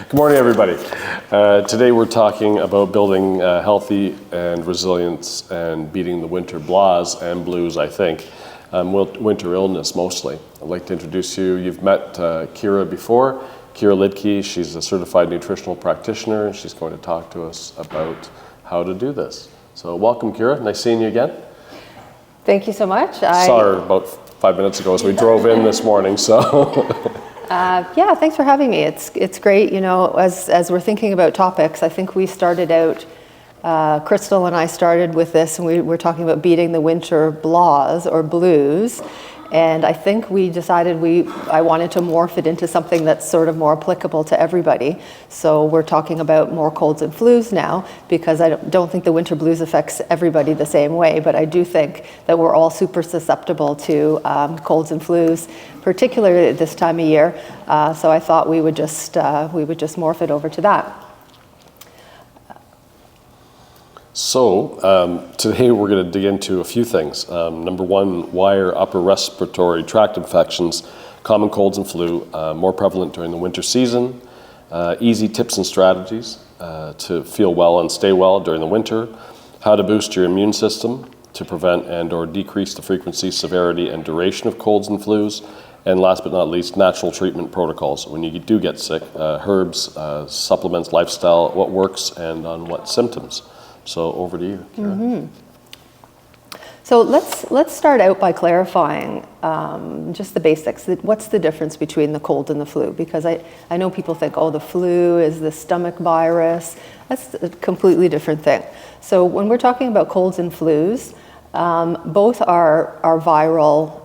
Good morning, everybody. Today we're talking about building healthy and resilience and beating the winter blahs and blues, I think. Winter illness mostly. I'd like to introduce you. You've met Kyra before. Kyra Lidkie, she's a certified nutritional practitioner, and she's going to talk to us about how to do this. So welcome, Kyra. Nice seeing you again. Thank you so much. Saw her about 5 minutes ago as we drove in this morning, so. Yeah, thanks for having me. It's great, you know, as we're thinking about topics, I think we started out, Crystal and I started with this, and we were talking about beating the winter blahs or blues, and I think we decided I wanted to morph it into something that's sort of more applicable to everybody. So we're talking about more colds and flus now, because I don't think the winter blues affects everybody the same way, but I do think that we're all super susceptible to colds and flus, particularly at this time of year. So I thought we would just morph it over to that. So today we're going to dig into a few things. Number one, why are upper respiratory tract infections, common colds and flu, more prevalent during the winter season? Easy tips and strategies to feel well and stay well during the winter. How to boost your immune system to prevent and or decrease the frequency, severity, and duration of colds and flus. And last but not least, natural treatment protocols. When you do get sick, herbs, supplements, lifestyle, what works and on what symptoms. So over to you, Kyra. Mm-hmm. So let's start out by clarifying just the basics. What's the difference between the cold and the flu? Because I know people think, oh, the flu is the stomach virus. That's a completely different thing. So when we're talking about colds and flus, both are viral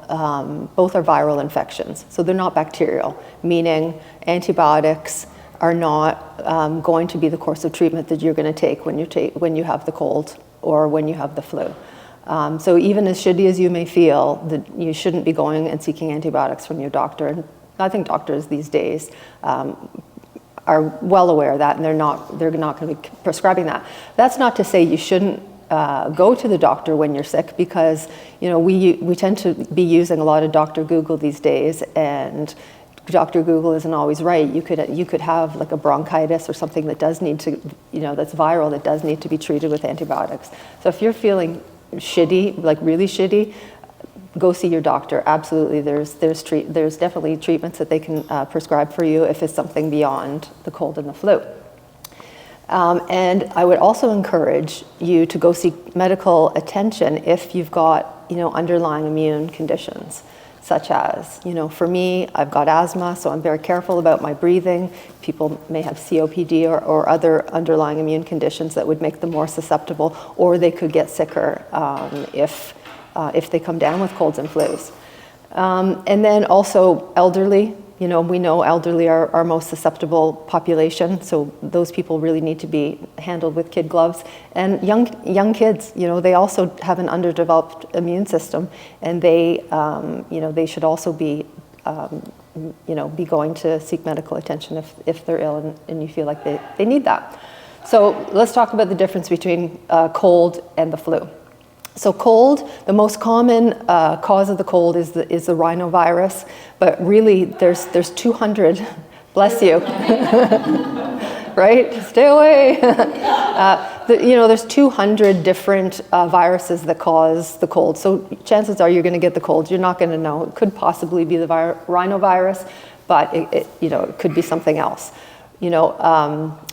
infections. So they're not bacterial, meaning antibiotics are not going to be the course of treatment that you're going to take when you have the cold or when you have the flu. So even as shitty as you may feel, that you shouldn't be going and seeking antibiotics from your doctor. And I think doctors these days are well aware of that, and they're not going to be prescribing that. That's not to say you shouldn't go to the doctor when you're sick, because you know we tend to be using a lot of Dr. Google these days, and Dr. Google isn't always right. You could have like a bronchitis or something that does need to, you know, that's viral, that does need to be treated with antibiotics. So if you're feeling shitty, like really shitty, go see your doctor. Absolutely, there's definitely treatments that they can prescribe for you if it's something beyond the cold and the flu. And I would also encourage you to go seek medical attention if you've got, you know, underlying immune conditions. Such as, you know, for me, I've got asthma, so I'm very careful about my breathing. People may have COPD or other underlying immune conditions that would make them more susceptible, or they could get sicker if they come down with colds and flus. And then also elderly. You know, we know elderly are our most susceptible population, so those people really need to be handled with kid gloves. And young kids, you know, they also have an underdeveloped immune system, and they should also be, be going to seek medical attention if they're ill and you feel like they need that. So let's talk about the difference between cold and the flu. So cold, the most common cause of the cold is the rhinovirus, but really there's 200, bless you, right? Stay away. There's 200 different viruses that cause the cold. So chances are you're going to get the cold. You're not going to know. It could possibly be the rhinovirus, but it could be something else. You know,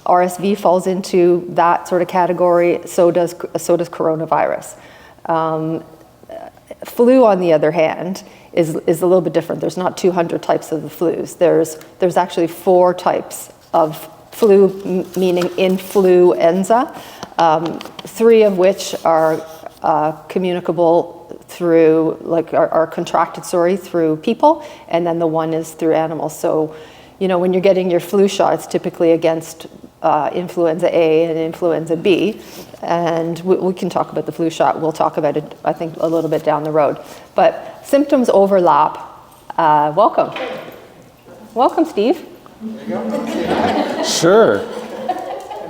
RSV falls into that sort of category. So does coronavirus. Flu, on the other hand, is a little bit different. There's not 200 types of the flus. There's actually 4 types of flu, meaning influenza, 3 of which are communicable through, are contracted, through people, and then the 1 is through animals. So, you know, when you're getting your flu shot, it's typically against influenza A and influenza B, and we can talk about the flu shot. We'll talk about it, I think, a little bit down the road. But symptoms overlap. Welcome, Steve. There you go. Sure. I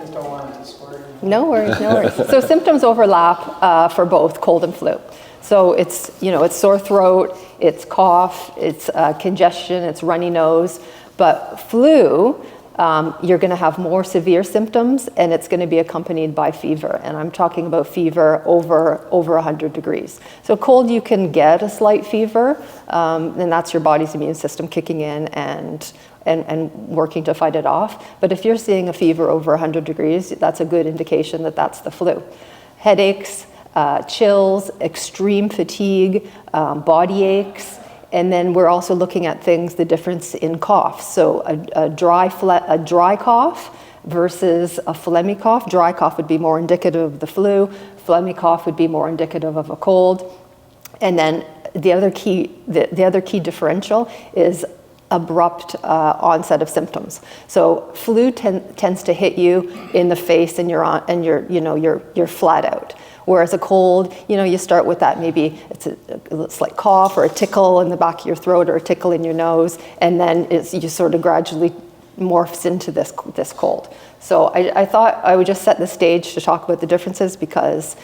just don't want to swear. No worries. So symptoms overlap for both cold and flu. So it's sore throat, it's cough, it's congestion, it's runny nose. But flu you're going to have more severe symptoms, and it's going to be accompanied by fever. And I'm talking about fever over 100 degrees. So cold, you can get a slight fever, and that's your body's immune system kicking in and working to fight it off. But if you're seeing a fever over 100 degrees, that's a good indication that that's the flu. Headaches, chills, extreme fatigue, body aches. And then we're also looking at things, the difference in cough. So a dry cough versus a phlegmy cough. Dry cough would be more indicative of the flu. Phlegmy cough would be more indicative of a cold. And then the other key differential is abrupt onset of symptoms. So flu tends to hit you in the face, and you're flat out. Whereas a cold, you start with that, maybe it's a slight cough or a tickle in the back of your throat or a tickle in your nose, and then you sort of gradually morphs into this cold. So I thought I would just set the stage to talk about the differences, because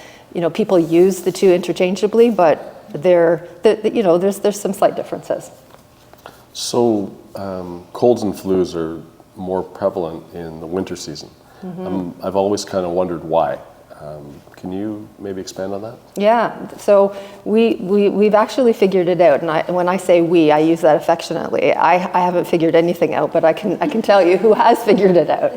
people use the two interchangeably, but there's some slight differences. So colds and flus are more prevalent in the winter season. Mm-hmm. I've always kind of wondered why. Can you maybe expand on that? Yeah, so we've actually figured it out, and when I say we, I use that affectionately. I haven't figured anything out, but I can tell you who has figured it out.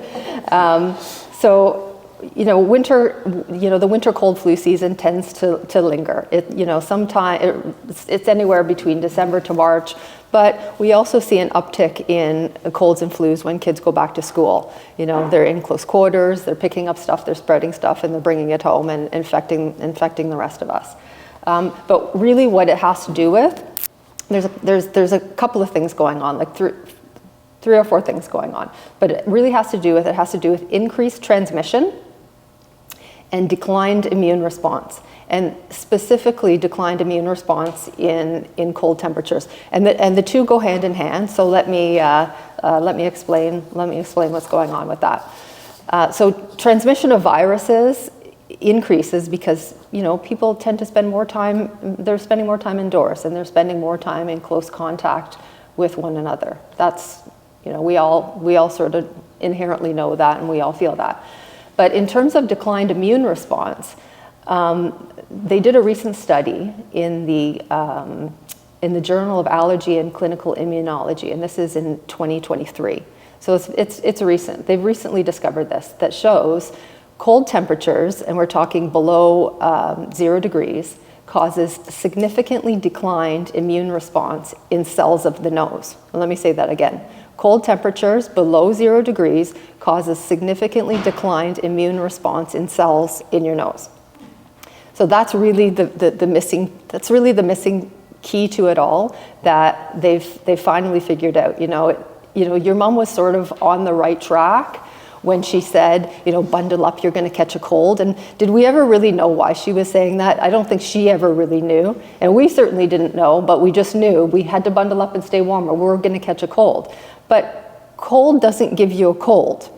Winter, the winter cold flu season tends to linger. It's anywhere between December to March, but we also see an uptick in colds and flus when kids go back to school. They're in close quarters, they're picking up stuff, they're spreading stuff, and they're bringing it home and infecting the rest of us. But really, what it has to do with, there's a couple of things going on, like three or four things going on, but it really has to do with increased transmission and declined immune response, and specifically declined immune response in cold temperatures, and the two go hand in hand. So let me explain what's going on with that. So transmission of viruses increases because people tend to spend more time. They're spending more time indoors, and they're spending more time in close contact with one another. That's we all sort of inherently know that, and we all feel that. But in terms of declined immune response, they did a recent study in the Journal of Allergy and Clinical Immunology, and this is in 2023. So it's recent. They've recently discovered this, that shows cold temperatures, and we're talking below 0 degrees, causes significantly declined immune response in cells of the nose. Well, let me say that again. Cold temperatures below 0 degrees causes significantly declined immune response in cells in your nose. So that's really the missing key to it all that they've finally figured out. Your mom was sort of on the right track when she said, bundle up, you're going to catch a cold. And did we ever really know why she was saying that? I don't think she ever really knew. And we certainly didn't know, but we just knew we had to bundle up and stay warm or we're going to catch a cold. But cold doesn't give you a cold.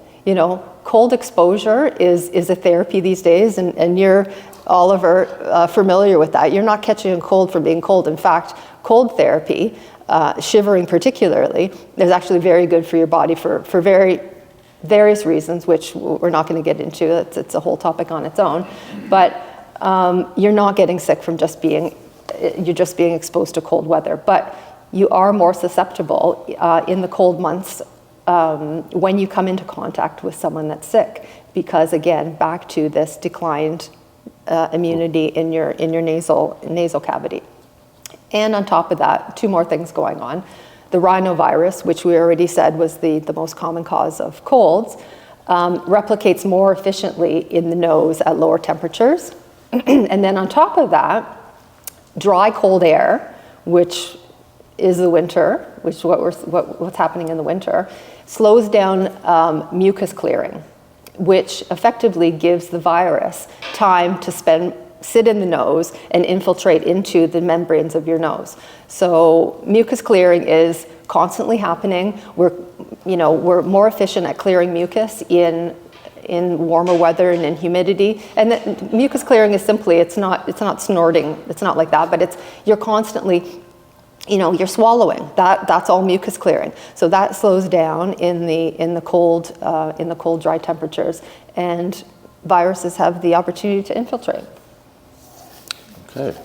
Cold exposure is a therapy these days, and you're, Oliver, familiar with that. You're not catching a cold from being cold. In fact, cold therapy, shivering particularly, is actually very good for your body for various reasons, which we're not going to get into. It's a whole topic on its own. But you're not getting sick from you're just being exposed to cold weather. But you are more susceptible in the cold months when you come into contact with someone that's sick, because again, back to this declined immunity in your nasal cavity. And on top of that, two more things going on. The rhinovirus, which we already said was the most common cause of colds, replicates more efficiently in the nose at lower temperatures. And then on top of that, dry cold air, which is the winter, which is what's happening in the winter, slows down mucus clearing, which effectively gives the virus time to sit in the nose and infiltrate into the membranes of your nose. So mucus clearing is constantly happening. We're more efficient at clearing mucus in warmer weather and in humidity. And mucus clearing is simply, it's not snorting, it's not like that, but you're constantly you're swallowing. That's all mucus clearing. So that slows down in the cold, dry temperatures, and viruses have the opportunity to infiltrate. Okay.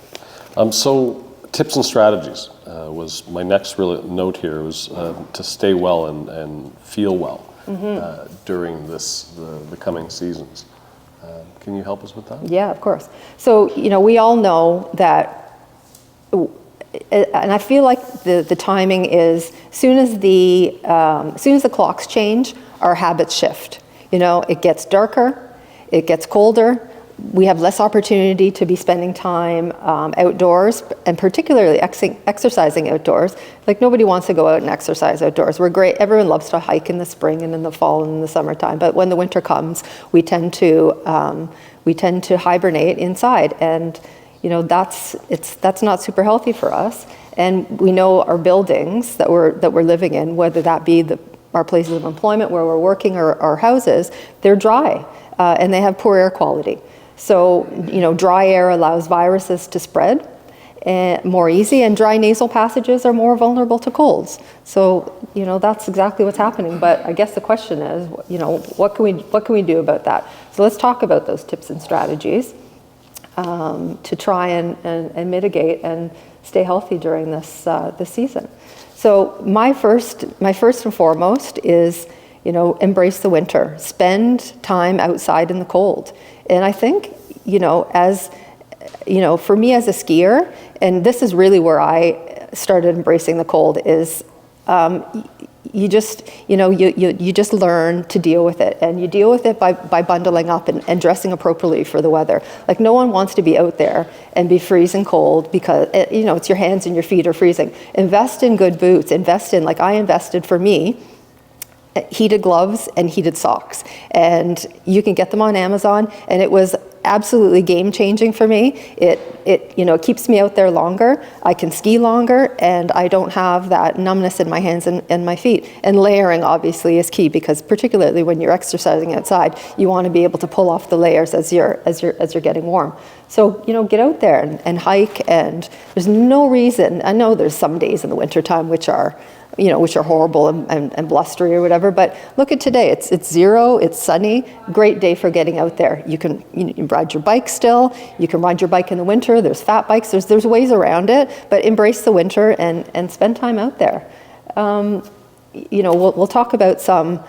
So tips and strategies was my next real note here, was to stay well and feel well during the coming seasons. Can you help us with that? Yeah, of course. So, we all know that, and I feel like the timing is soon as the clocks change, our habits shift. It gets darker, it gets colder. We have less opportunity to be spending time outdoors, and particularly exercising outdoors. Like, nobody wants to go out and exercise outdoors. We're great. Everyone loves to hike in the spring and in the fall and in the summertime. But when the winter comes, we tend to hibernate inside, and that's not super healthy for us. And we know our buildings that we're living in, whether that be our places of employment where we're working or our houses, they're dry and they have poor air quality. So, dry air allows viruses to spread more easy, and dry nasal passages are more vulnerable to colds. So, that's exactly what's happening. But I guess the question is, what can we do about that? So let's talk about those tips and strategies to try and mitigate and stay healthy during this season. So my first and foremost is, embrace the winter. Spend time outside in the cold. And I think, for me as a skier, and this is really where I started embracing the cold, is you just learn to deal with it. And you deal with it by bundling up and dressing appropriately for the weather. Like, no one wants to be out there and be freezing cold because, it's your hands and your feet are freezing. Invest in good boots. Like I invested, for me, heated gloves and heated socks, and you can get them on Amazon, and it was absolutely game-changing for me. It keeps me out there longer, I can ski longer, and I don't have that numbness in my hands and my feet. And layering obviously is key, because particularly when you're exercising outside, you want to be able to pull off the layers as you're getting warm. So, get out there and hike, and there's no reason. I know there's some days in the wintertime which are horrible and blustery or whatever, but look at today. It's 0, it's sunny, great day for getting out there. You can ride your bike still, you can ride your bike in the winter, there's fat bikes, there's ways around it, but embrace the winter and spend time out there. We'll talk about some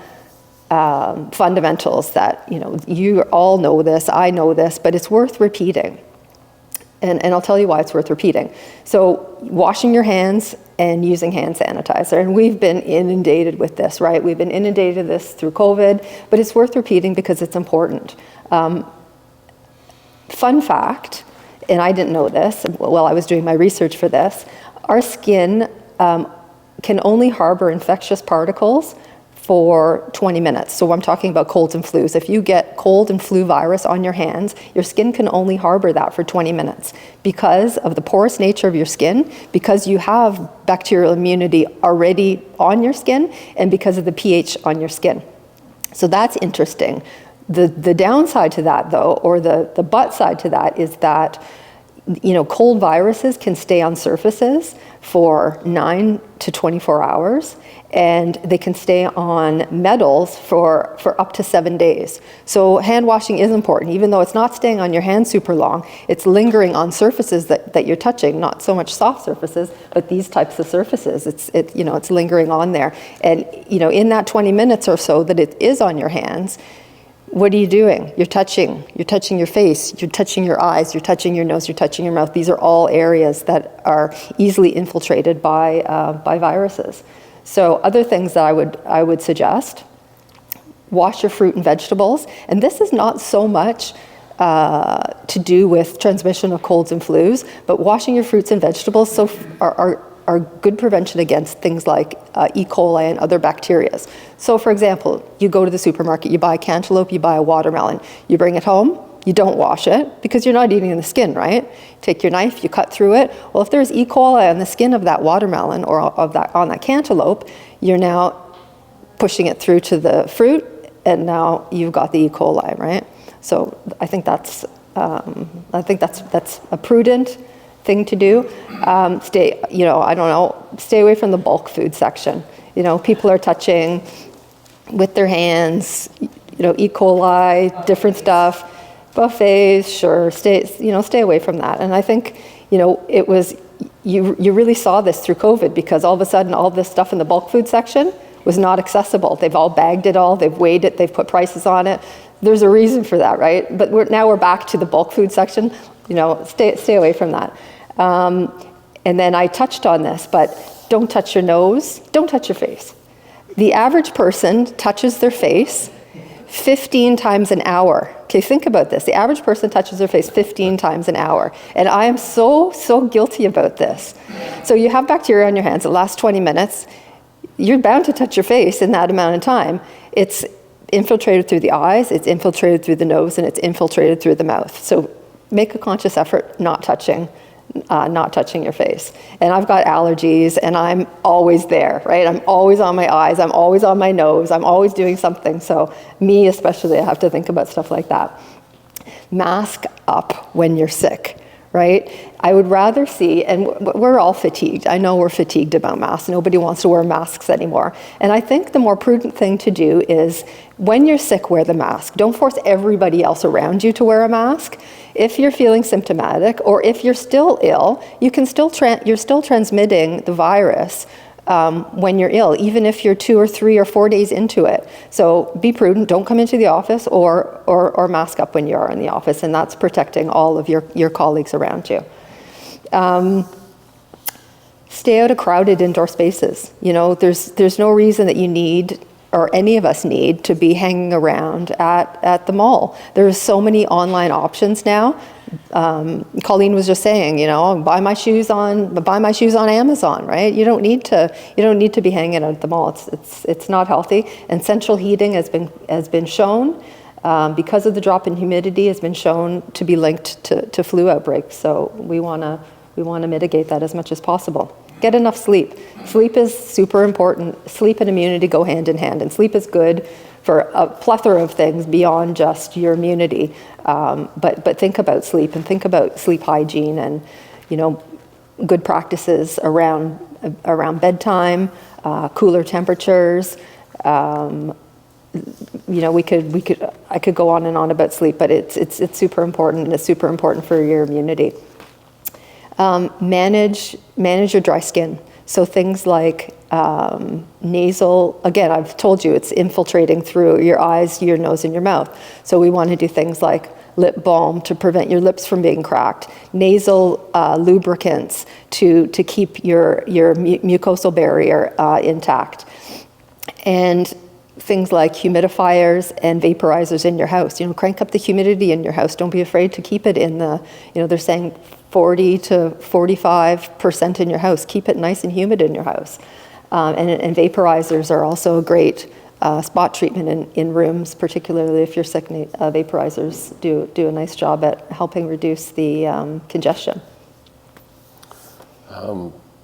fundamentals that, you all know this, I know this, but it's worth repeating. And I'll tell you why it's worth repeating. So, washing your hands and using hand sanitizer. And we've been inundated with this, right? We've been inundated with this through COVID, but it's worth repeating because it's important. Fun fact, and I didn't know this while I was doing my research for this, our skin can only harbor infectious particles for 20 minutes. So I'm talking about colds and flus. If you get cold and flu virus on your hands, your skin can only harbor that for 20 minutes because of the porous nature of your skin, because you have bacterial immunity already on your skin, and because of the pH on your skin. So that's interesting. The downside to that, though, or the but side to that, is that cold viruses can stay on surfaces for 9 to 24 hours, and they can stay on metals for up to 7 days. So hand washing is important. Even though it's not staying on your hands super long, it's lingering on surfaces that you're touching, not so much soft surfaces, but these types of surfaces. It's lingering on there. And in that 20 minutes or so that it is on your hands, what are you doing? You're touching your face, you're touching your eyes, you're touching your nose, you're touching your mouth. These are all areas that are easily infiltrated by viruses. So other things that I would suggest: wash your fruit and vegetables. And this is not so much to do with transmission of colds and flus, but washing your fruits and vegetables are good prevention against things like E. coli and other bacteria. So for example, you go to the supermarket, you buy a cantaloupe, you buy a watermelon, you bring it home, you don't wash it because you're not eating the skin, right? Take your knife, you cut through it. Well, if there's E. coli on the skin of that watermelon or on that cantaloupe, you're now pushing it through to the fruit, and now you've got the E. coli, right? So I think that's a prudent thing to do, stay away from the bulk food section. People are touching with their hands, E. coli, different stuff, buffets, sure, stay away from that. And I think, it was, you really saw this through COVID, because all of a sudden all this stuff in the bulk food section was not accessible. They've all bagged it all, they've weighed it, they've put prices on it. There's a reason for that, right? But now we're back to the bulk food section, stay away from that. And then I touched on this, but don't touch your nose, don't touch your face. The average person touches their face 15 times an hour. Okay, think about this. The average person touches their face 15 times an hour. And I am so guilty about this. So you have bacteria on your hands, the last 20 minutes, you're bound to touch your face in that amount of time. It's infiltrated through the eyes, it's infiltrated through the nose, and it's infiltrated through the mouth. So make a conscious effort not touching your face. And I've got allergies, and I'm always there, right? I'm always on my eyes, I'm always on my nose, I'm always doing something. So me especially, I have to think about stuff like that. Mask up when you're sick, right? I would rather see, and we're all fatigued. I know we're fatigued about masks. Nobody wants to wear masks anymore. And I think the more prudent thing to do is, when you're sick, wear the mask. Don't force everybody else around you to wear a mask. If you're feeling symptomatic, or if you're still ill, you're still transmitting the virus when you're ill, even if you're 2 or 3 or 4 days into it. So be prudent, don't come into the office, or mask up when you are in the office, and that's protecting all of your colleagues around you. Stay out of crowded indoor spaces. There's no reason that you need, or any of us need, to be hanging around at the mall. There's so many online options now. Colleen was just saying, buy my shoes on Amazon, right? You don't need to be hanging out at the mall. It's not healthy. And central heating has been shown, because of the drop in humidity, has been shown to be linked to flu outbreaks. So we want to mitigate that as much as possible. Get enough sleep. Sleep is super important. Sleep and immunity go hand in hand, and sleep is good for a plethora of things beyond just your immunity. But think about sleep, and think about sleep hygiene, and good practices around bedtime, cooler temperatures. I could go on and on about sleep, but it's super important, and it's super important for your immunity. Manage your dry skin. So things like nasal, again, I've told you, it's infiltrating through your eyes, your nose, and your mouth. So we want to do things like lip balm to prevent your lips from being cracked, nasal lubricants to keep your mucosal barrier intact, and things like humidifiers and vaporizers in your house. Crank up the humidity in your house. Don't be afraid to keep it in the, they're saying 40 to 45% in your house. Keep it nice and humid in your house. And vaporizers are also a great spot treatment in rooms, particularly if you're sick. Vaporizers do a nice job at helping reduce the congestion.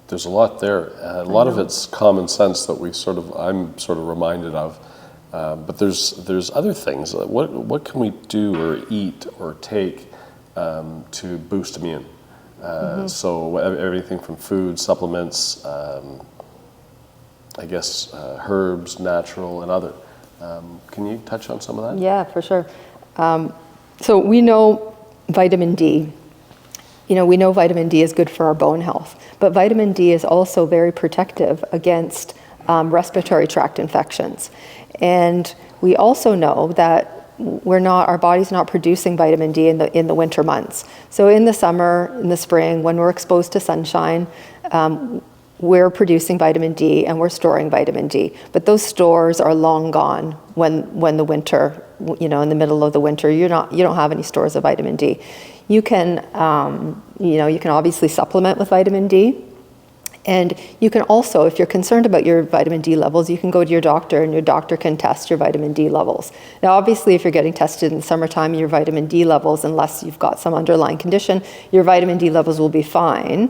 There's a lot there. A lot of it's common sense that I'm sort of reminded of. But there's other things. What can we do or eat or take to boost immune? So everything from food, supplements, herbs, natural, and other. Can you touch on some of that? Yeah, for sure. So we know vitamin D. We know vitamin D is good for our bone health, but vitamin D is also very protective against respiratory tract infections. And we also know that our body's not producing vitamin D in the winter months. So in the summer, in the spring, when we're exposed to sunshine, we're producing vitamin D and we're storing vitamin D. But those stores are long gone when the winter, in the middle of the winter, you don't have any stores of vitamin D. You can obviously supplement with vitamin D. And you can also, if you're concerned about your vitamin D levels, you can go to your doctor, and your doctor can test your vitamin D levels. Now, obviously, if you're getting tested in the summertime, your vitamin D levels, unless you've got some underlying condition, your vitamin D levels will be fine.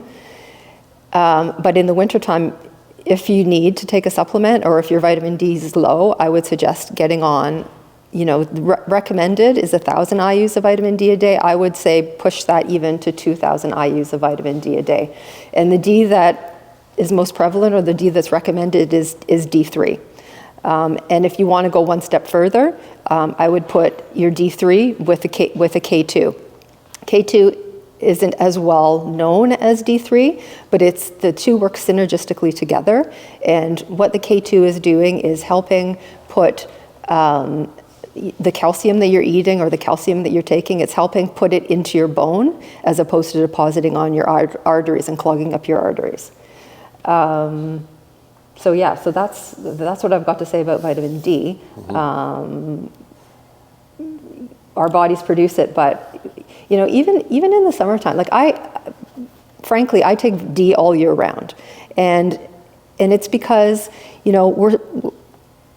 But in the wintertime, if you need to take a supplement, or if your vitamin D is low, I would suggest getting on recommended is 1,000 IUs of vitamin D a day. I would say push that even to 2,000 IUs of vitamin D a day. And the D that is most prevalent, or the D that's recommended, is D3. And if you want to go one step further, I would put your D3 with a K2. K2 isn't as well known as D3, but the two work synergistically together. And what the K2 is doing is helping put the calcium that you're eating or the calcium that you're taking, it's helping put it into your bone as opposed to depositing on your arteries and clogging up your arteries. So that's what I've got to say about vitamin D. Our bodies produce it, but even in the summertime, like frankly, I take D all year round, and it's because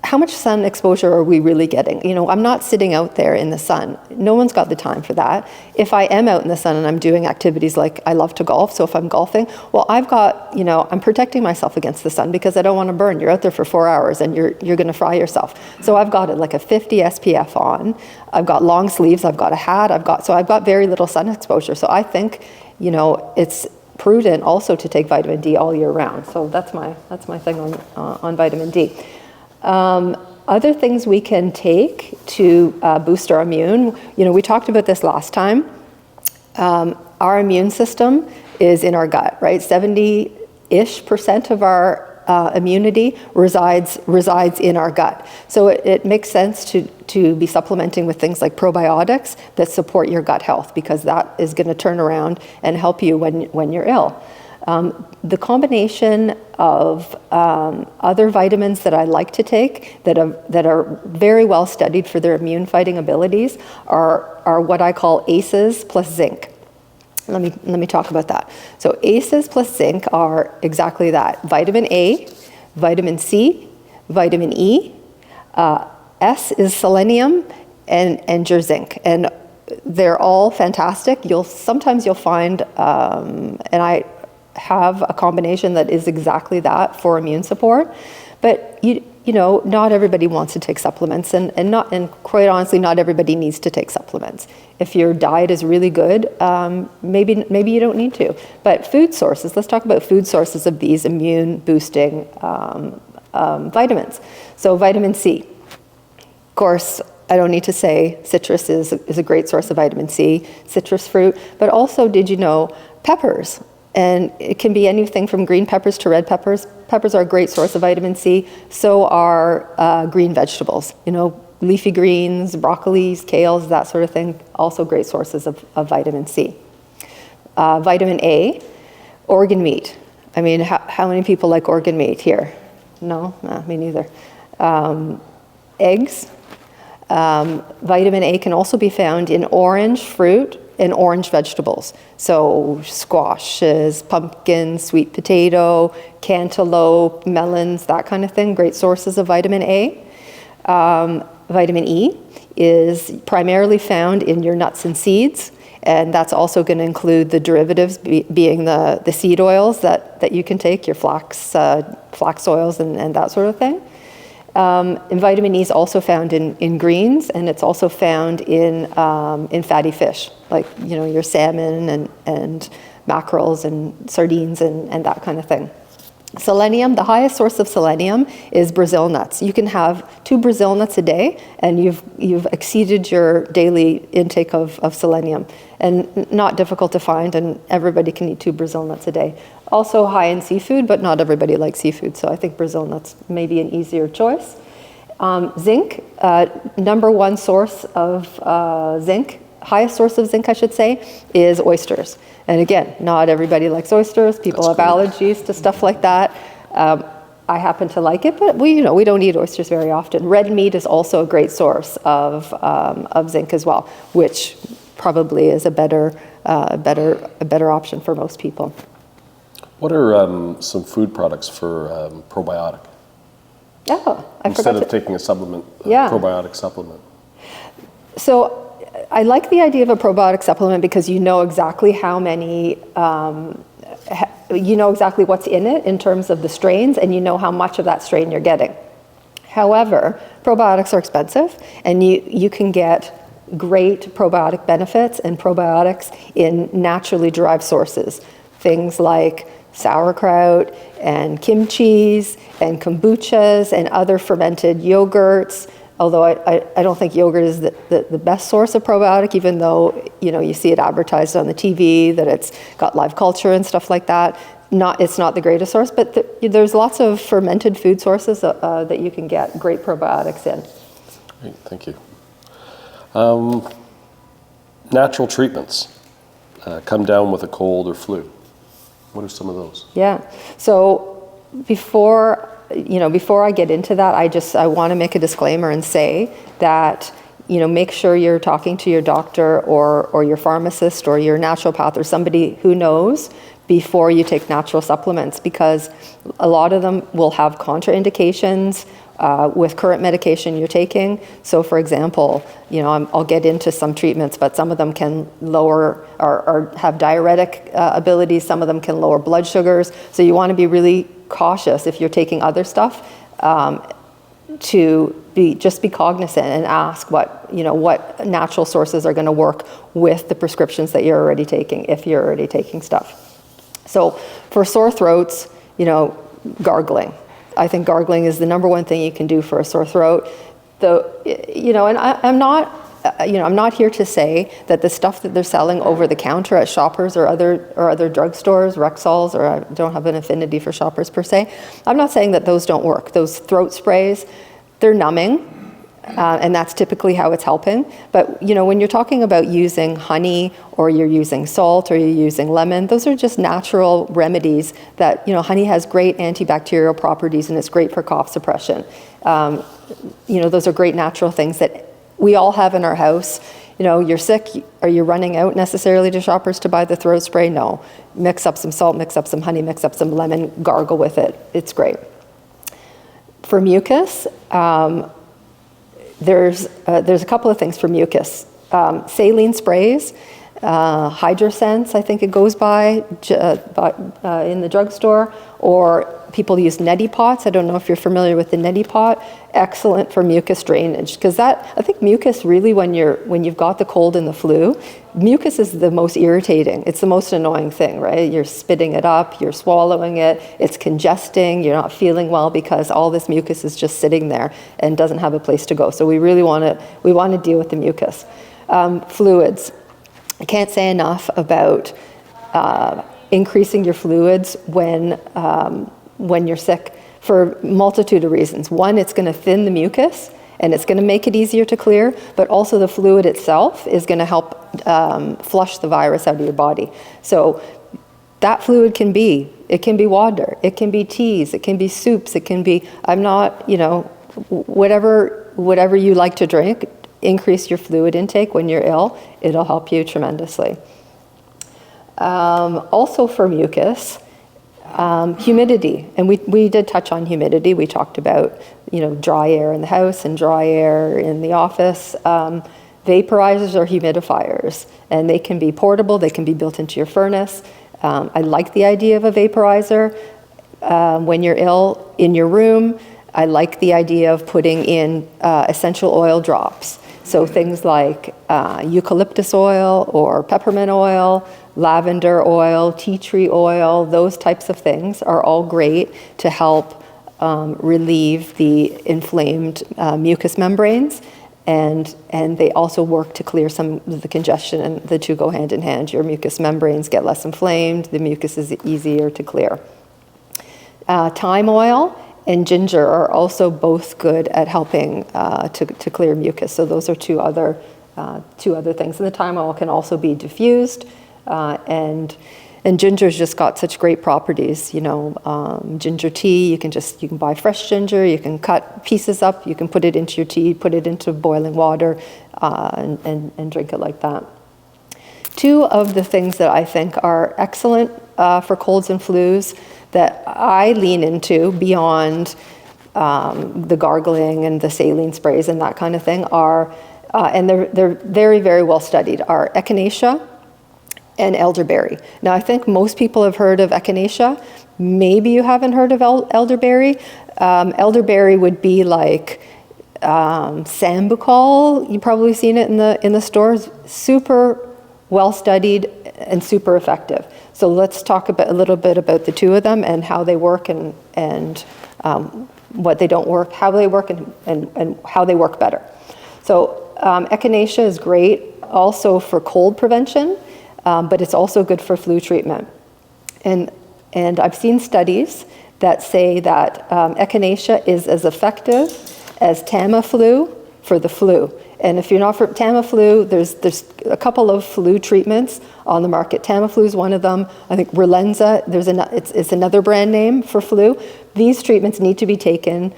how much sun exposure are we really getting? I'm not sitting out there in the sun. No one's got the time for that. If I am out in the sun and I'm doing activities like I love to golf, so if I'm golfing, well, I've got, I'm protecting myself against the sun because I don't want to burn. You're out there for 4 hours and you're going to fry yourself. So I've got like a 50 SPF on. I've got long sleeves. I've got a hat. I've got very little sun exposure. So I think, it's prudent also to take vitamin D all year round. So that's my thing on vitamin D. Other things we can take to boost our immune, we talked about this last time. Our immune system is in our gut, right? 70-ish% of our immunity resides in our gut. So it makes sense to be supplementing with things like probiotics that support your gut health, because that is going to turn around and help you when you're ill. The combination of other vitamins that I like to take that are very well studied for their immune fighting abilities are what I call ACEs plus zinc. Let me talk about that. So ACEs plus zinc are exactly that: vitamin A, vitamin C, vitamin E. S is selenium, and your zinc. And they're all fantastic. Sometimes you'll find, and I have a combination that is exactly that for immune support, but not everybody wants to take supplements, and quite honestly, not everybody needs to take supplements. If your diet is really good, maybe you don't need to. But food sources, let's talk about food sources of these immune boosting vitamins. So vitamin C, of course, I don't need to say citrus is a great source of vitamin C, citrus fruit, but also, did you know, peppers? And it can be anything from green peppers to red peppers. Peppers are a great source of vitamin C. So are green vegetables, leafy greens, broccolis, kales, that sort of thing. Also great sources of vitamin C. Vitamin A, organ meat. I mean, how many people like organ meat here? No, me neither. Eggs. Vitamin A can also be found in orange fruit and orange vegetables. So squashes, pumpkins, sweet potato, cantaloupe, melons, that kind of thing, great sources of vitamin A. Vitamin E is primarily found in your nuts and seeds, and that's also going to include the derivatives, being the seed oils that you can take, your flax oils and that sort of thing. And vitamin E is also found in greens, and it's also found in fatty fish, like your salmon and mackerels and sardines and that kind of thing. Selenium, the highest source of selenium is Brazil nuts. You can have 2 Brazil nuts a day, and you've exceeded your daily intake of selenium. And not difficult to find, and everybody can eat 2 Brazil nuts a day. Also high in seafood, but not everybody likes seafood, so I think Brazil nuts may be an easier choice. Zinc, number 1 source of zinc, highest source of zinc, I should say, is oysters. And again, not everybody likes oysters. People have allergies to stuff like that. I happen to like it, but we don't eat oysters very often. Red meat is also a great source of zinc as well, which probably is a better option for most people. What are some food products for probiotic? Oh, Instead of taking a supplement, probiotic supplement. So I like the idea of a probiotic supplement because you know exactly how many, you know exactly what's in it in terms of the strains, and you know how much of that strain you're getting. However, probiotics are expensive, and you can get great probiotic benefits and probiotics in naturally derived sources. Things like sauerkraut and kimchis and kombuchas and other fermented yogurts. Although I don't think yogurt is the best source of probiotic, even though you see it advertised on the TV that it's got live culture and stuff like that. It's not the greatest source, but there's lots of fermented food sources that you can get great probiotics in. Great, thank you. Natural treatments come down with a cold or flu. What are some of those? Yeah. So before I get into that, I want to make a disclaimer and say that make sure you're talking to your doctor or your pharmacist or your naturopath or somebody who knows before you take natural supplements, because a lot of them will have contraindications with current medication you're taking. So for example, I'll get into some treatments, but some of them can lower or have diuretic abilities. Some of them can lower blood sugars. So you want to be really cautious if you're taking other stuff to be cognizant and ask what natural sources are going to work with the prescriptions that you're already taking, if you're already taking stuff. So for sore throats, gargling. I think gargling is the number one thing you can do for a sore throat. And I'm not here to say that the stuff that they're selling over the counter at Shoppers or other drugstores, Rexalls, or I don't have an affinity for Shoppers per se. I'm not saying that those don't work. Those throat sprays, they're numbing. And that's typically how it's helping. But when you're talking about using honey or you're using salt or you're using lemon, those are just natural remedies that, honey has great antibacterial properties and it's great for cough suppression. Those are great natural things that we all have in our house. You're sick, are you running out necessarily to Shoppers to buy the throat spray? No. Mix up some salt, mix up some honey, mix up some lemon, gargle with it. It's great. For mucus, there's a couple of things for mucus. Saline sprays, Hydrosense, I think it goes by in the drugstore, or people use neti pots. I don't know if you're familiar with the neti pot. Excellent for mucus drainage, because I think mucus really, when you've got the cold and the flu, mucus is the most irritating. It's the most annoying thing, right? You're spitting it up, you're swallowing it, it's congesting, you're not feeling well because all this mucus is just sitting there and doesn't have a place to go. So we really want to deal with the mucus. Fluids. I can't say enough about increasing your fluids when you're sick for a multitude of reasons. One, it's going to thin the mucus and it's going to make it easier to clear, but also the fluid itself is going to help flush the virus out of your body. So that fluid can be water, it can be teas, it can be soups, it can be, whatever you like to drink. Increase your fluid intake when you're ill. It'll help you tremendously. Also for mucus, humidity. And we did touch on humidity. We talked about, dry air in the house and dry air in the office. Vaporizers or humidifiers. And they can be portable. They can be built into your furnace. I like the idea of a vaporizer when you're ill in your room. I like the idea of putting in essential oil drops. So things like eucalyptus oil or peppermint oil, lavender oil, tea tree oil, those types of things are all great to help relieve the inflamed mucous membranes. And they also work to clear some of the congestion, and the two go hand in hand. Your mucous membranes get less inflamed, the mucus is easier to clear. Thyme oil and ginger are also both good at helping to clear mucus. So those are two other things. And the thyme oil can also be diffused, and ginger's just got such great properties. Ginger tea, you can buy fresh ginger, you can cut pieces up, you can put it into your tea, put it into boiling water, and drink it like that. Two of the things that I think are excellent for colds and flus that I lean into beyond the gargling and the saline sprays and that kind of thing are, and they're very, very well studied, are echinacea and elderberry. Now, I think most people have heard of echinacea. Maybe you haven't heard of elderberry. Elderberry would be like Sambucol. You've probably seen it in the stores. Super well studied and super effective. So let's talk a little bit about the two of them and how they work and what they don't work, how they work and how they work better. So echinacea is great also for cold prevention, but it's also good for flu treatment. And I've seen studies that say that echinacea is as effective as Tamiflu for the flu. And if you're not for Tamiflu, there's a couple of flu treatments on the market. Tamiflu is one of them. I think Relenza, it's another brand name for flu. These treatments need to be taken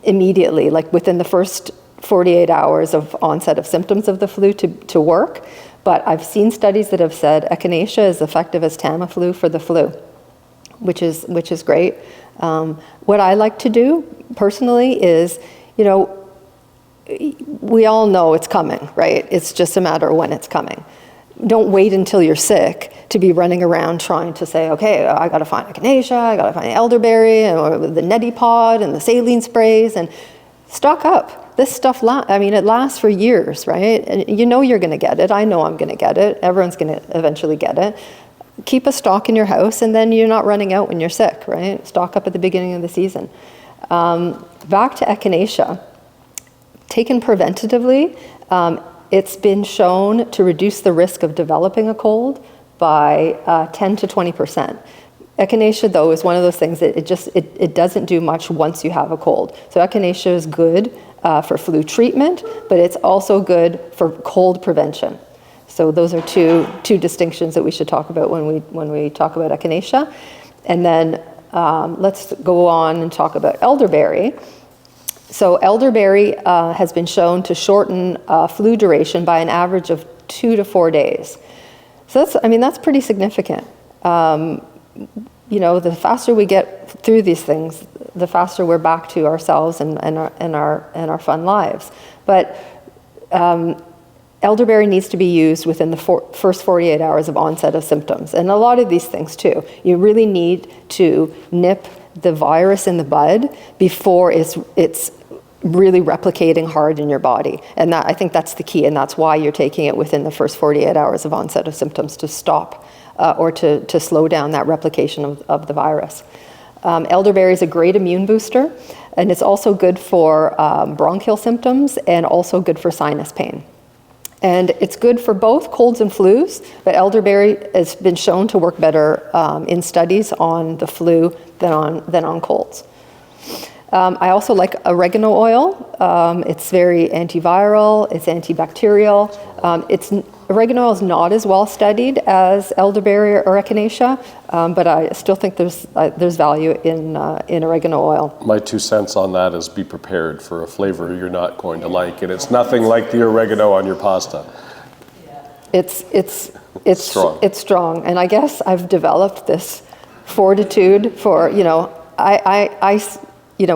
immediately, like within the first 48 hours of onset of symptoms of the flu to work. But I've seen studies that have said echinacea is effective as Tamiflu for the flu, which is great. What I like to do personally is, we all know it's coming, right? It's just a matter of when it's coming. Don't wait until you're sick to be running around trying to say, okay, I got to find echinacea, I got to find elderberry, or the neti pod and the saline sprays, and stock up. This stuff, it lasts for years, right? And you're going to get it. I know I'm going to get it. Everyone's going to eventually get it. Keep a stock in your house, and then you're not running out when you're sick, right? Stock up at the beginning of the season. Back to echinacea. Taken preventatively, it's been shown to reduce the risk of developing a cold by 10 to 20%. Echinacea, though, is one of those things that it doesn't do much once you have a cold. So echinacea is good for flu treatment, but it's also good for cold prevention. So those are two distinctions that we should talk about when we talk about echinacea. And then let's go on and talk about elderberry. So elderberry has been shown to shorten flu duration by an average of 2 to 4 days. So that's pretty significant. The faster we get through these things, the faster we're back to ourselves and our fun lives. But elderberry needs to be used within the first 48 hours of onset of symptoms. And a lot of these things too. You really need to nip the virus in the bud before it's really replicating hard in your body. And I think that's the key, and that's why you're taking it within the first 48 hours of onset of symptoms to stop or to slow down that replication of the virus. Elderberry is a great immune booster, and it's also good for bronchial symptoms and also good for sinus pain. And it's good for both colds and flus, but elderberry has been shown to work better in studies on the flu than on colds. I also like oregano oil. It's very antiviral, it's antibacterial. Oregano oil is not as well studied as elderberry or echinacea, but I still think there's value in oregano oil. My 2 cents on that is be prepared for a flavor you're not going to like, and it's nothing like the oregano on your pasta. It's strong. It's strong, and I guess I've developed this fortitude for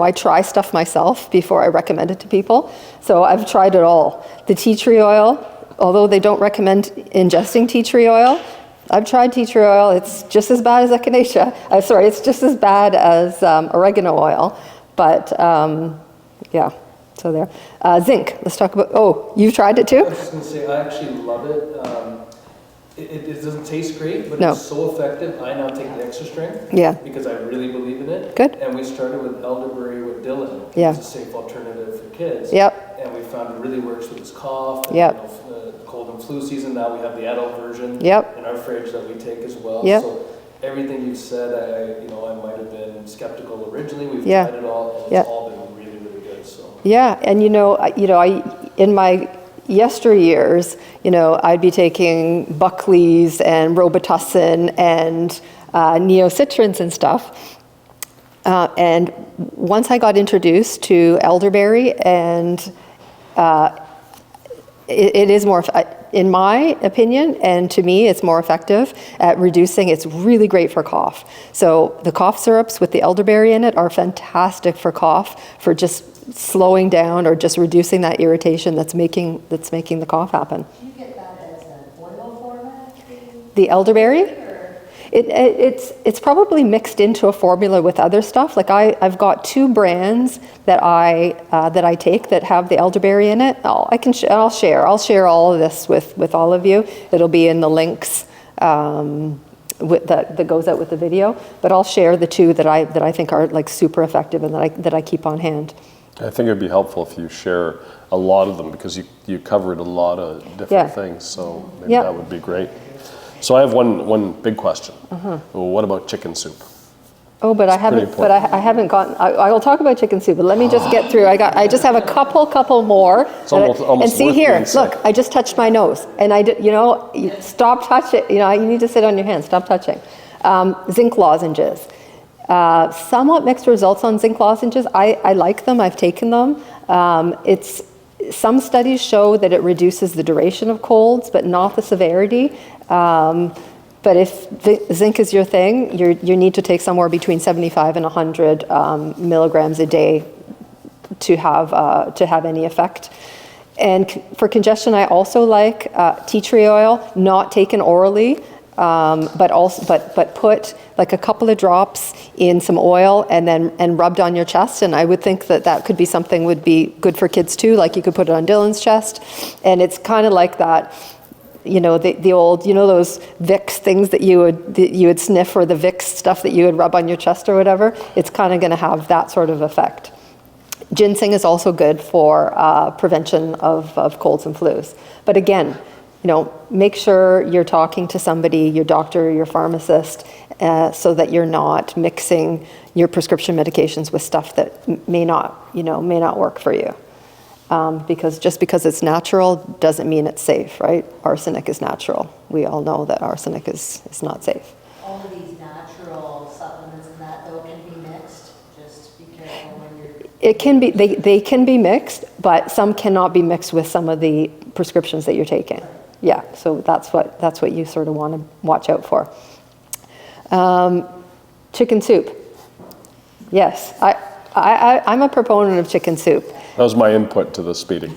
I try stuff myself before I recommend it to people. So I've tried it all. The tea tree oil, although they don't recommend ingesting tea tree oil, I've tried tea tree oil. It's just as bad as echinacea. It's just as bad as oregano oil. But so there. Zinc, let's talk about, you've tried it too? I was just going to say, I actually love it. It doesn't taste great, but No. it's so effective. I now take the extra strength because I really believe in it. Good. And we started with elderberry with Dylan. Yeah. It's a safe alternative for kids. Yep. And we found it really works with his cough. And, Yep. the cold and flu season. Now we have the adult version Yep. in our fridge that we take as well. Yep. So everything you said, I might have been skeptical originally. We've Yeah. tried it all, and Yep. it's all been really, really good. So. Yeah, and I in my yesteryears, I'd be taking Buckley's and Robitussin and neocitrins and stuff. And once I got introduced to elderberry, and it is more, in my opinion, and to me, it's more effective at reducing. It's really great for cough. So the cough syrups with the elderberry in it are fantastic for cough, for just slowing down or just reducing that irritation that's making the cough happen. Do you get that as an oil format? The elderberry? It's probably mixed into a formula with other stuff. Like I've got 2 brands that I take that have the elderberry in it. I'll share all of this with all of you. It'll be in the links that goes out with the video. But I'll share the 2 that I think are like super effective and that I keep on hand. I think it'd be helpful if you share a lot of them, because you covered a lot of different things. So maybe that would be great. So I have one big question. Well, what about chicken soup? Oh, but I haven't gotten. I will talk about chicken soup, but let me just get through. I just have a couple more. It's almost and see worth here, being sick. look, I just touched my nose, and stop touching. You need to sit on your hands. Stop touching. Zinc lozenges. Somewhat mixed results on zinc lozenges. I like them. I've taken them. Some studies show that it reduces the duration of colds, but not the severity. But if zinc is your thing, you need to take somewhere between 75 and 100 milligrams a day to have any effect. And for congestion, I also like tea tree oil, not taken orally, but put like a couple of drops in some oil and rubbed on your chest. And I would think that could be something would be good for kids too. Like you could put it on Dylan's chest, and it's kind of like that. The old, those Vicks things that you would sniff, or the Vicks stuff that you would rub on your chest or whatever. It's kind of going to have that sort of effect. Ginseng is also good for prevention of colds and flus. But again, make sure you're talking to somebody, your doctor, your pharmacist, so that you're not mixing your prescription medications with stuff that may not work for you. Because just because it's natural doesn't mean it's safe, right? Arsenic is natural. We all know that arsenic is not safe. All of these natural supplements and that, though, can be mixed. Just be careful when you're... It can be, they can be mixed, but some cannot be mixed with some of the prescriptions that you're taking. Yeah, so that's what you sort of want to watch out for. Chicken soup. Yes, I'm a proponent of chicken soup. That was my input to this meeting.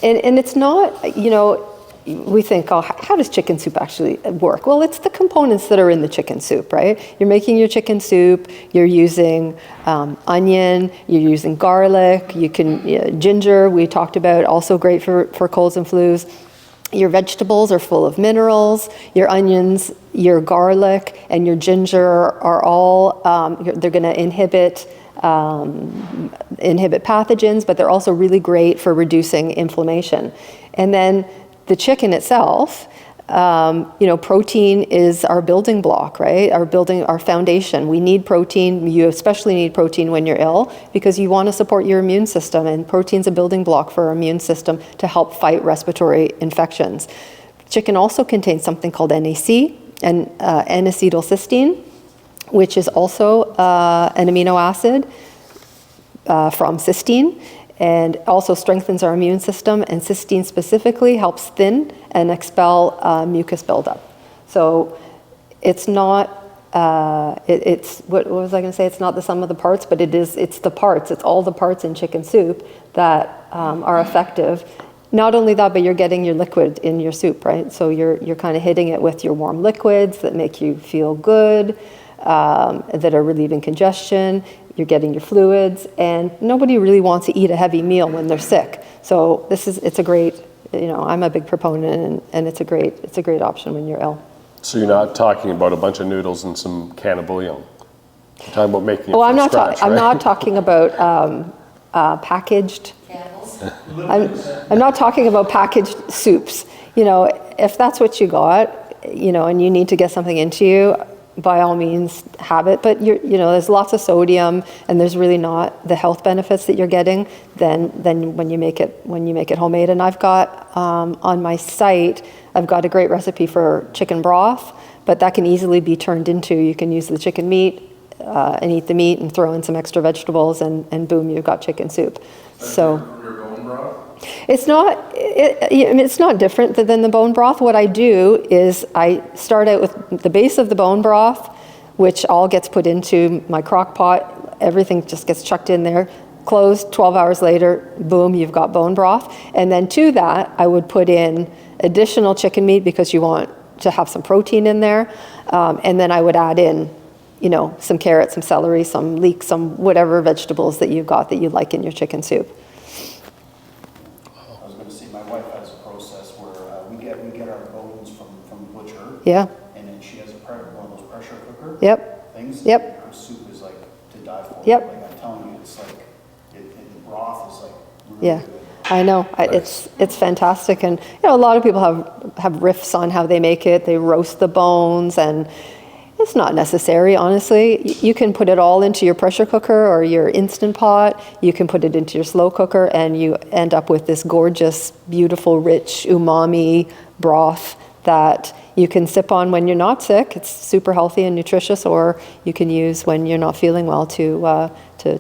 And it's not, we think, how does chicken soup actually work? Well, it's the components that are in the chicken soup, right? You're making your chicken soup, you're using onion, you're using garlic, ginger, we talked about, also great for colds and flus. Your vegetables are full of minerals. Your onions, your garlic, and your ginger are all, they're going to inhibit pathogens, but they're also really great for reducing inflammation. And then the chicken itself, protein is our building block, right? Our foundation. We need protein. You especially need protein when you're ill, because you want to support your immune system, and protein's a building block for our immune system to help fight respiratory infections. Chicken also contains something called NAC, and N-acetylcysteine, which is also an amino acid from cysteine, and also strengthens our immune system. And cysteine specifically helps thin and expel mucus buildup. So it's not, what was I going to say? It's not the sum of the parts, but it's the parts. It's all the parts in chicken soup that are effective. Not only that, but you're getting your liquid in your soup, right? So you're kind of hitting it with your warm liquids that make you feel good, that are relieving congestion. You're getting your fluids, and nobody really wants to eat a heavy meal when they're sick. So it's a great, I'm a big proponent, and it's a great option when you're ill. So you're not talking about a bunch of noodles and some can of bouillon. You're talking about making it I'm from not talking about packaged. Candles. I'm not talking about packaged soups. If that's what you got, and you need to get something into you, by all means have it. But there's lots of sodium, and there's really not the health benefits that you're getting than when you make it homemade. And I've got on my site, I've got a great recipe for chicken broth, but that can easily be turned into, you can use the chicken meat and eat the meat and throw in some extra vegetables, and boom, you've got chicken soup. So it's not different than the bone broth. What I do is I start out with the base of the bone broth, which all gets put into my crock pot. Everything just gets chucked in there, closed. 12 hours later, boom, you've got bone broth. And then to that, I would put in additional chicken meat, because you want to have some protein in there. And then I would add in, you know, some carrots, some celery, some leek, some whatever vegetables that you've got that you like in your chicken soup. I was going to say, my wife has a process where we get our bones from the butcher. Yeah. And then she has one of those pressure cooker things. Yep. Her soup is like to die for. Yep. Like I'm telling you, it's like the broth is like really Yeah. good. I know. It's fantastic. And, you know, a lot of people have riffs on how they make it. They roast the bones, and it's not necessary, honestly. You can put it all into your pressure cooker or your Instant Pot. You can put it into your slow cooker, and you end up with this gorgeous, beautiful, rich, umami broth that you can sip on when you're not sick. It's super healthy and nutritious, or you can use when you're not feeling well to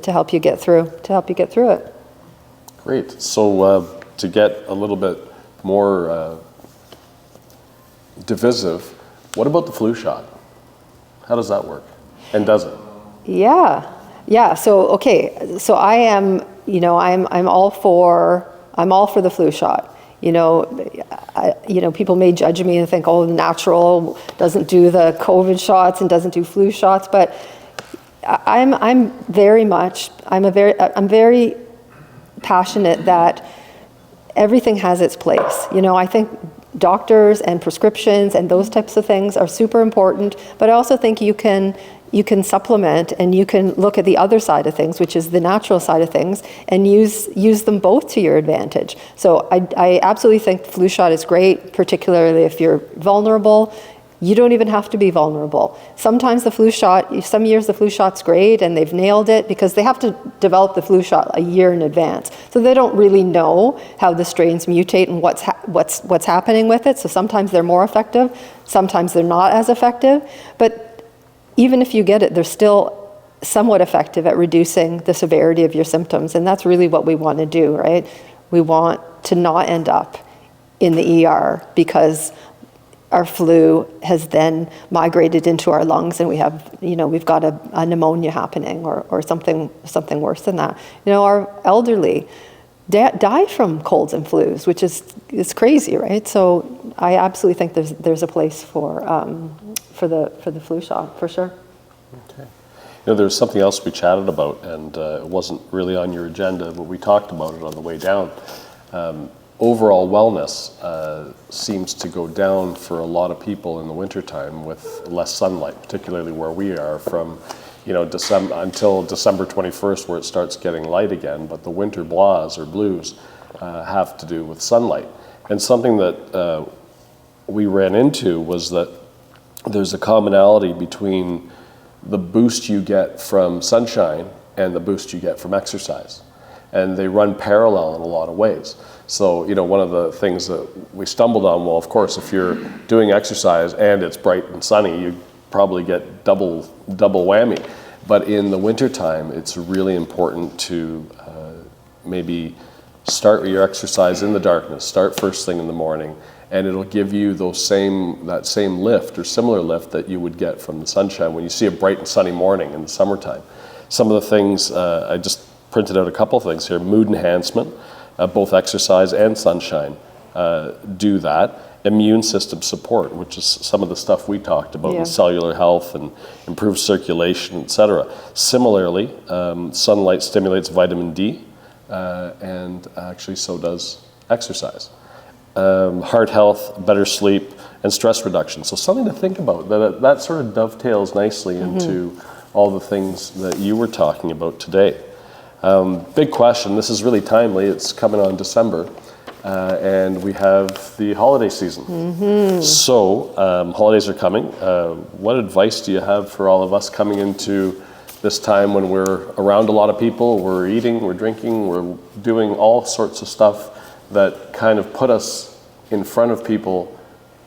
help you get through it. Great. So to get a little bit more divisive, what about the flu shot? How does that work? And does it? Yeah. So okay. So I am, you know, I'm all for the flu shot. You know, people may judge me and think, oh, the natural doesn't do the COVID shots and doesn't do flu shots, but I'm very passionate that everything has its place. You know, I think doctors and prescriptions and those types of things are super important, but I also think you can supplement, and you can look at the other side of things, which is the natural side of things, and use them both to your advantage. So I absolutely think flu shot is great, particularly if you're vulnerable. You don't even have to be vulnerable. Sometimes some years the flu shot's great and they've nailed it because they have to develop the flu shot a year in advance. So they don't really know how the strains mutate and what's happening with it. So sometimes they're more effective, sometimes they're not as effective. But even if you get it, they're still somewhat effective at reducing the severity of your symptoms. And that's really what we want to do, right? We want to not end up in the ER because our flu has then migrated into our lungs, and we've got a pneumonia happening or something worse than that. You know, our elderly die from colds and flus, which is crazy, right? So I absolutely think there's a place for the flu shot, for sure. Okay. You know, there's something else we chatted about, and it wasn't really on your agenda, but we talked about it on the way down. Overall wellness seems to go down for a lot of people in the wintertime with less sunlight, particularly where we are from, you know, until December 21st, where it starts getting light again. But the winter blues have to do with sunlight. And something that we ran into was that there's a commonality between the boost you get from sunshine and the boost you get from exercise. And they run parallel in a lot of ways. So, you know, one of the things that we stumbled on, well, of course, if you're doing exercise and it's bright and sunny, you probably get double whammy. But in the wintertime, it's really important to maybe start your exercise in the darkness, start first thing in the morning, and it'll give you that same lift or similar lift that you would get from the sunshine when you see a bright and sunny morning in the summertime. Some of the things, I just printed out a couple of things here. Mood enhancement, both exercise and sunshine do that. Immune system support, which is some of the stuff we talked about, with cellular health and improved circulation, etc. Similarly, sunlight stimulates vitamin D, and actually so does exercise. Heart health, better sleep, and stress reduction. So something to think about. That sort of dovetails nicely into all the things that you were talking about today. Big question. This is really timely. It's coming on December, and we have the holiday season. So holidays are coming. What advice do you have for all of us coming into this time when we're around a lot of people, we're eating, we're drinking, we're doing all sorts of stuff that kind of put us in front of people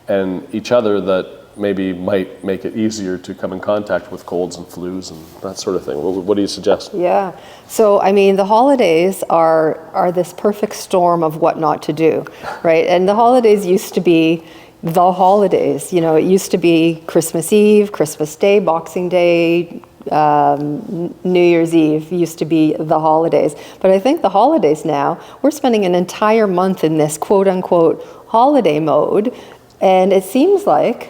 and each other that maybe might make it easier to come in contact with colds and flus and that sort of thing. What do you suggest? Yeah. So, I mean, the holidays are this perfect storm of what not to do, right? And the holidays used to be the holidays. You know, it used to be Christmas Eve, Christmas Day, Boxing Day, New Year's Eve used to be the holidays. But I think the holidays now, we're spending an entire month in this quote-unquote holiday mode, And it seems like,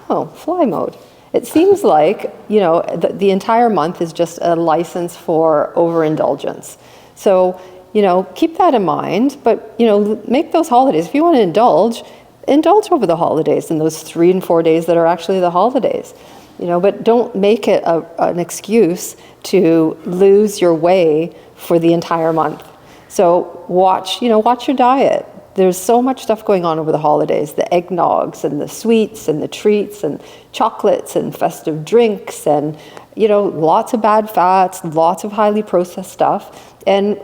oh, fly mode. It seems like, you know, the entire month is just a license for overindulgence. So, you know, keep that in mind, but, you know, make those holidays. If you want to indulge over the holidays and those 3 and 4 days that are actually the holidays. You know, but don't make it an excuse to lose your way for the entire month. So watch your diet. There's so much stuff going on over the holidays, the eggnogs and the sweets and the treats and chocolates and festive drinks and, you know, lots of bad fats, lots of highly processed stuff, and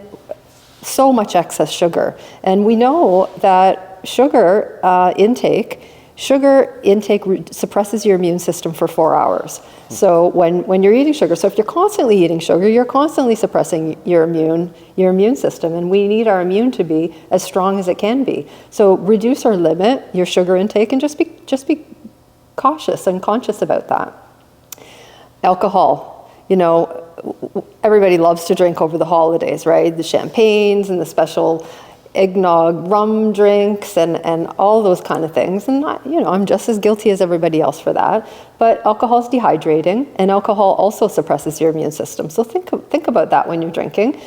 so much excess sugar. And we know that sugar intake suppresses your immune system for 4 hours. So when you're eating sugar, so if you're constantly eating sugar, you're constantly suppressing your immune system, and we need our immune to be as strong as it can be. So reduce or limit your sugar intake, and just be cautious and conscious about that. Alcohol, you know, everybody loves to drink over the holidays, right? The champagnes and the special eggnog, rum drinks, and all those kind of things. And I'm just as guilty as everybody else for that. But alcohol is dehydrating, and alcohol also suppresses your immune system. So think about that when you're drinking.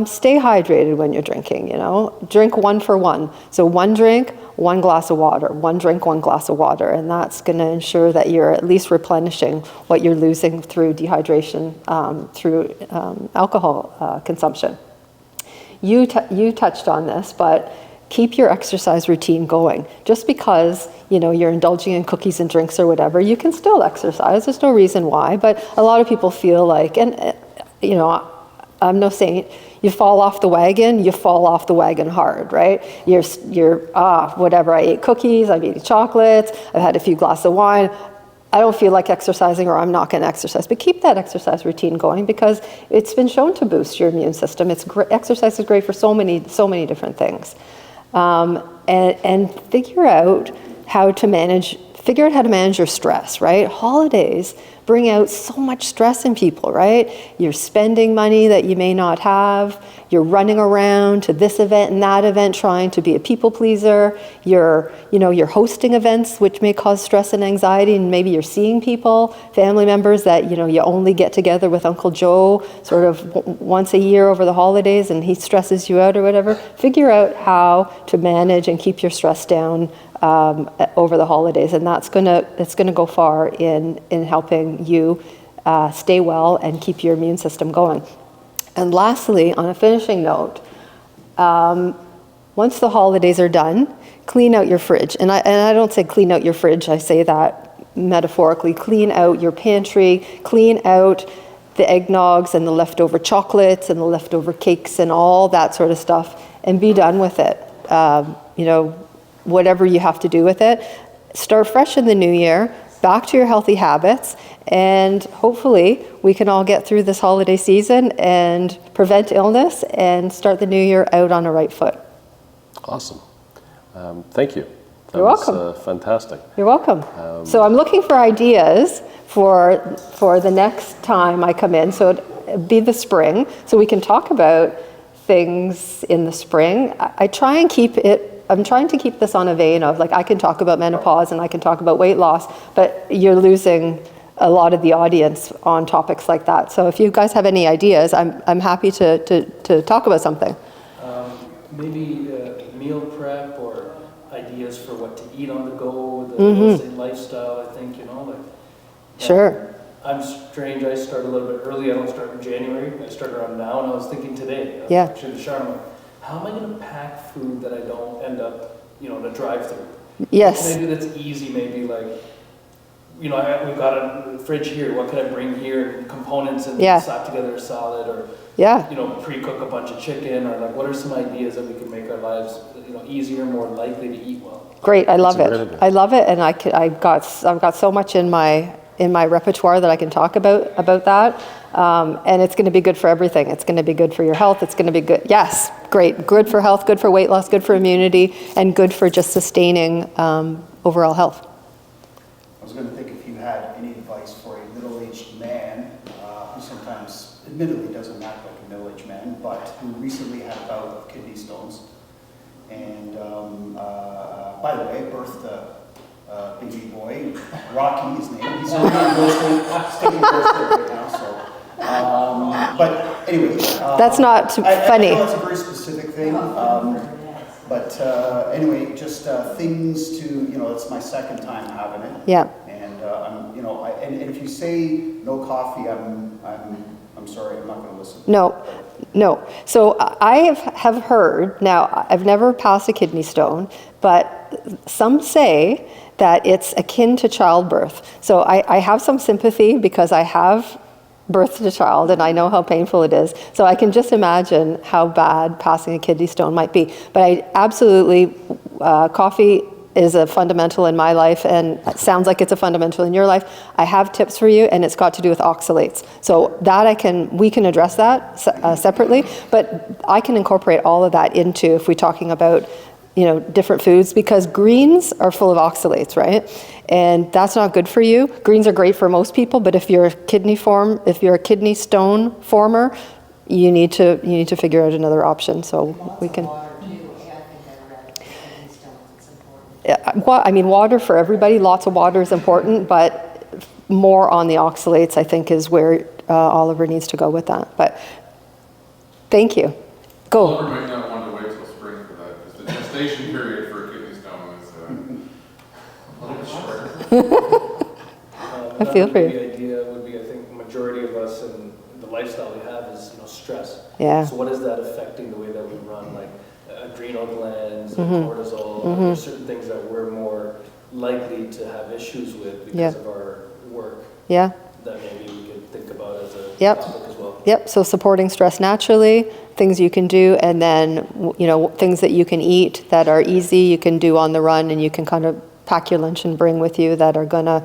Stay hydrated when you're drinking. You know, drink 1 for 1. So 1 drink, 1 glass of water. 1 drink, 1 glass of water, and that's going to ensure that you're at least replenishing what you're losing through dehydration through alcohol consumption. You touched on this, but keep your exercise routine going. Just because, you know, you're indulging in cookies and drinks or whatever, you can still exercise. There's no reason why. But a lot of people feel like, and you know, I'm no saint. You fall off the wagon hard, right? You're whatever. I ate cookies. I've eaten chocolates. I've had a few glasses of wine. I don't feel like exercising, or I'm not going to exercise. But keep that exercise routine going, because it's been shown to boost your immune system. Exercise is great for so many different things. And figure out how to manage your stress, right? Holidays bring out so much stress in people, right? You're spending money that you may not have. You're running around to this event and that event trying to be a people pleaser. You're hosting events which may cause stress and anxiety, and maybe you're seeing people, family members that, you know, you only get together with Uncle Joe sort of once a year over the holidays, and he stresses you out or whatever. Figure out how to manage and keep your stress down over the holidays, and it's gonna go far in helping you stay well and keep your immune system going. And lastly, on a finishing note, once the holidays are done, clean out your fridge. And I don't say clean out your fridge, I say that metaphorically. Clean out your pantry, clean out the eggnogs and the leftover chocolates and the leftover cakes and all that sort of stuff, and be done with it. Whatever you have to do with it. Start fresh in the new year, back to your healthy habits, and hopefully we can all get through this holiday season and prevent illness and start the new year out on the right foot. Awesome. Thank you. You're welcome. Fantastic. You're welcome. So I'm looking for ideas for the next time I come in. So it'd be the spring, so we can talk about things in the spring. I'm trying to keep this on a vein of, like, I can talk about menopause and I can talk about weight loss, but you're losing a lot of the audience on topics like that. So if you guys have any ideas, I'm happy to talk about something. Maybe meal prep or ideas for what to eat on the go, the lifestyle, I think, Sure. I'm strange, I start a little bit early. I don't start in January. I start around now, and I was thinking today, how am I going to pack food that I don't end up, to drive through? Yes. Maybe that's easy, maybe like, we've got a fridge here. What can I bring here? Components and slap together a salad, or pre-cook a bunch of chicken, or like, what are some ideas that we can make our lives, easier, more likely to eat well? Great, I love it. I love it, and I've got so much in my repertoire that I can talk about that, and it's going to be good for everything. It's going to be good for your health. It's going to be good. Yes, great. Good for health. Good for weight loss. Good for immunity, and good for just sustaining overall health. I was going to think if you had any advice for a middle-aged man who sometimes, admittedly, doesn't act like a middle-aged man, but who recently had a bout of kidney stones, and by the way, birthed baby boy, Rocky, his name. He's on staying in real estate right now, so. But anyway. That's not funny. I know it's a very specific thing. But anyway, just things to, you know, it's my second time having it. Yeah. And I'm, you know, and if you say no coffee, I'm sorry, I'm not going to listen. No. So I have heard, now I've never passed a kidney stone, but some say that it's akin to childbirth. So I have some sympathy because I have birthed a child and I know how painful it is. So I can just imagine how bad passing a kidney stone might be. But I absolutely, coffee is a fundamental in my life, and it sounds like it's a fundamental in your life. I have tips for you, and it's got to do with oxalates. So that we can address that separately, but I can incorporate all of that into, if we're talking about, you know, different foods, because greens are full of oxalates, right? And that's not good for you. Greens are great for most people, but if you're a kidney stone former, you need to figure out another option. So we can. I mean, water for everybody, lots of water is important, but more on the oxalates, I think, is where Oliver needs to go with that. But thank you. Go. Oliver might not want to wait till spring for that, because the gestation period for a kidney stone is a little shorter. I feel for you. The idea would be, I think, the majority of us and the lifestyle we have is, you know, stress. Yeah. So what is that affecting the way that we run, like adrenal glands, cortisol? There's certain things that we're more likely to have issues with because of our work. Yeah. That maybe we could think about as a Yep. topic as well. Yep. So supporting stress naturally, things you can do, and then, you know, things that you can eat that are easy, you can do on the run, and you can kind of pack your lunch and bring with you that are gonna,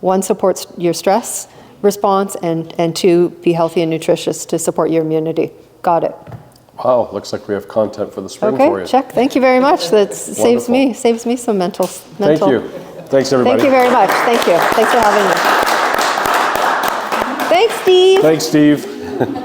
one, support your stress response, and two, be healthy and nutritious to support your immunity. Got it. Wow, looks like we have content for the spring for you. Okay, check. Thank you very much. That saves me some mental. Thank you. Thanks, everybody. Thank you very much. Thank you. Thanks for having me. Thanks, Steve. Thanks, Steve.